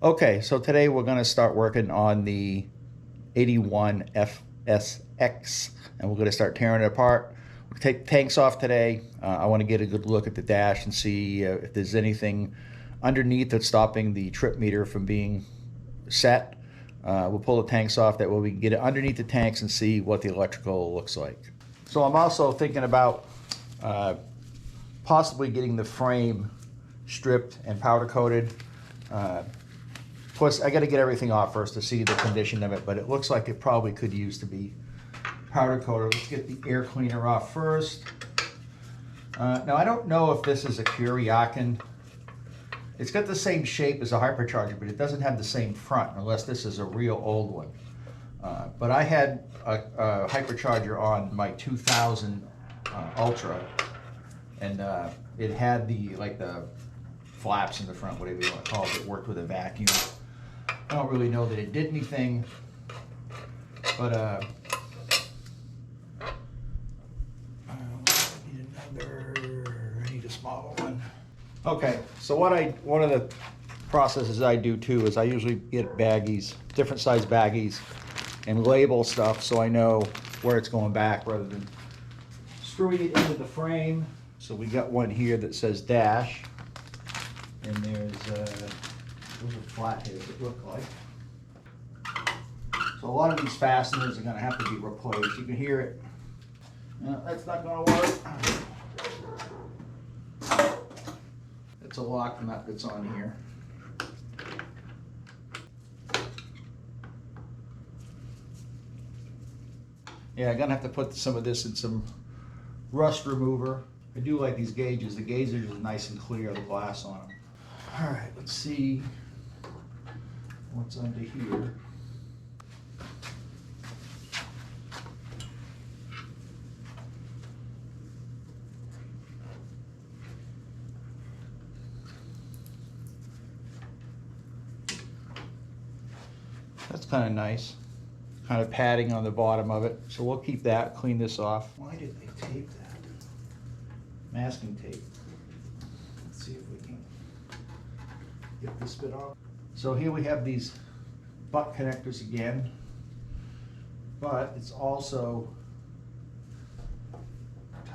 Okay, so today we're going to start working on the 81 FSX, and we're going to start tearing it apart. We'll take tanks off today. I want to get a good look at the dash and see if there's anything underneath that's stopping the trip meter from being set. We'll pull the tanks off, that way we can get it underneath the tanks and see what the electrical looks like. So I'm also thinking about possibly getting the frame stripped and powder coated. Plus, I got to get everything off first to see the condition of it, but it looks like it probably could use to be powder coated. Let's get the air cleaner off first. Now, I don't know if this is a Kuriakin. It's got the same shape as a hypercharger, but it doesn't have the same front, unless this is a real old one. But I had a hypercharger on my 2000 Ultra, and it had the flaps in the front, whatever you want to call it. It worked with a vacuum. I don't really know that it did anything, but I need a smaller one. Okay, so one of the processes I do too is I usually get baggies, different size baggies, and label stuff so I know where it's going back rather than screwing it into the frame. So we got one here that says dash, and there's those are flatheads, it look like. So a lot of these fasteners are going to have to be replaced. You can hear it. No, that's not going to work. It's a lock nut that's on here. Yeah, I'm going to have to put some of this in some rust remover. I do like these gauges. The gauges are just nice and clear, the glass on them. All right, let's see what's under here. That's kind of nice. Kind of padding on the bottom of it. So we'll keep that, clean this off. Why did they tape that? Masking tape. Let's see if we can get this bit off. So here we have these butt connectors again, but it's also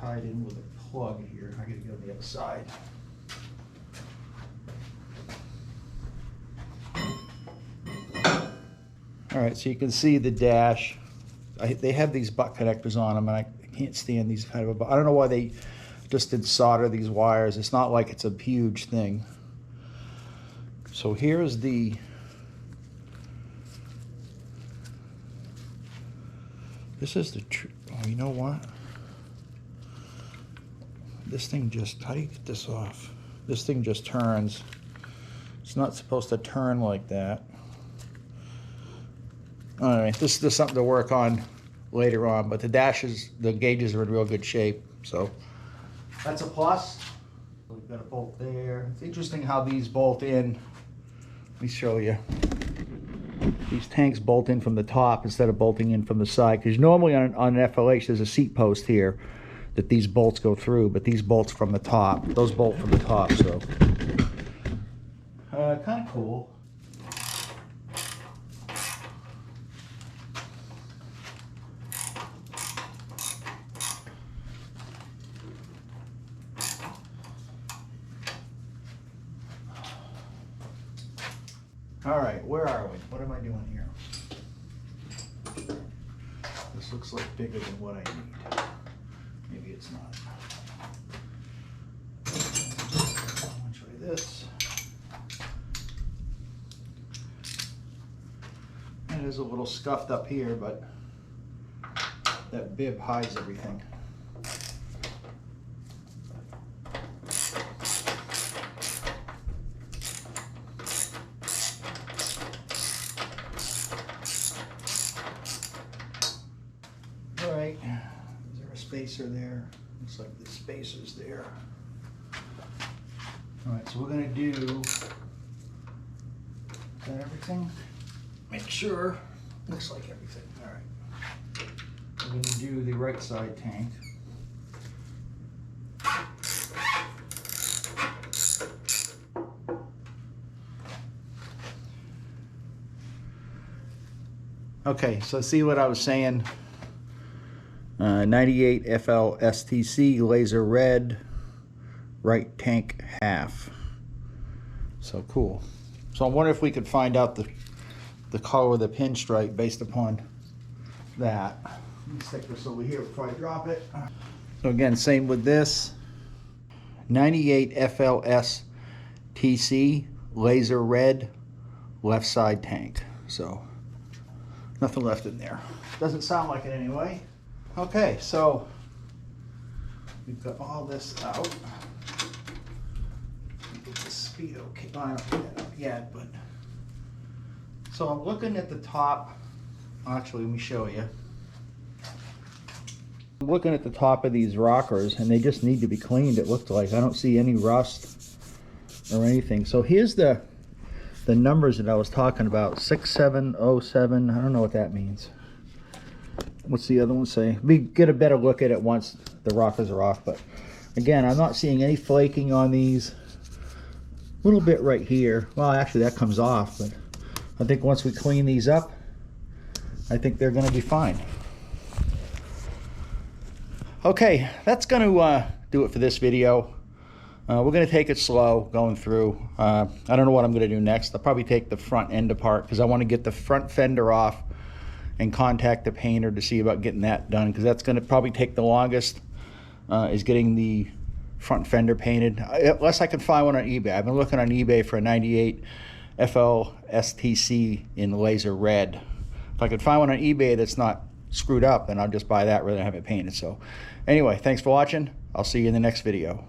tied in with a plug here. I gotta go to the other side. All right, so you can see the dash. They have these butt connectors on them, and I can't stand these kind of. I don't know why they just did solder these wires. It's not like it's a huge thing. So here's the oh, you know what? This thing just, how do you get this off? This thing just turns. It's not supposed to turn like that. All right, this is just something to work on later on, but the gauges are in real good shape, so that's a plus. We've got a bolt there. It's interesting how these bolt in. Let me show you. These tanks bolt in from the top instead of bolting in from the side, because normally on an FLH there's a seat post here that these bolts go through, but these bolts from the top. Those bolt from the top, so kind of cool. All right, where are we? What am I doing here? This looks like bigger than what I need. Maybe it's not. I'll try this. It is a little scuffed up here, but that bib hides everything. Is there a spacer there? Looks like the spacer's there. All right, so we're gonna do, is that everything? Make sure, looks like everything. All right, we're gonna do the right side tank. Okay, so see what I was saying? 98 FL-STC laser red, right tank half. So cool. So I wonder if we could find out the color of the pinstripe based upon that. Let me stick this over here before I drop it. So again, same with this. 98 FL-STC laser red, left side tank. So nothing left in there. Doesn't sound like it anyway. Okay, so we've got all this out. Get the speed okay. I don't get it out yet, but so I'm looking at the top. Actually, let me show you. I'm looking at the top of these rockers, and they just need to be cleaned. It looks like I don't see any rust or anything. So here's the numbers that I was talking about. 6707. I don't know what that means. What's the other one say? We get a better look at it once the rockers are off, but again, I'm not seeing any flaking on these. A little bit right here. Well, actually that comes off, but I think once we clean these up, I think they're gonna be fine. Okay, that's gonna do it for this video. We're gonna take it slow going through. I don't know what I'm gonna do next. I'll probably take the front end apart because I want to get the front fender off and contact the painter to see about getting that done, because that's going to probably take the longest, is getting the front fender painted, unless I can find one on eBay. I've been looking on eBay for a 98 FL-STC in laser red. If I could find one on eBay that's not screwed up, then I'll just buy that rather than have it painted. So anyway, thanks for watching. I'll see you in the next video.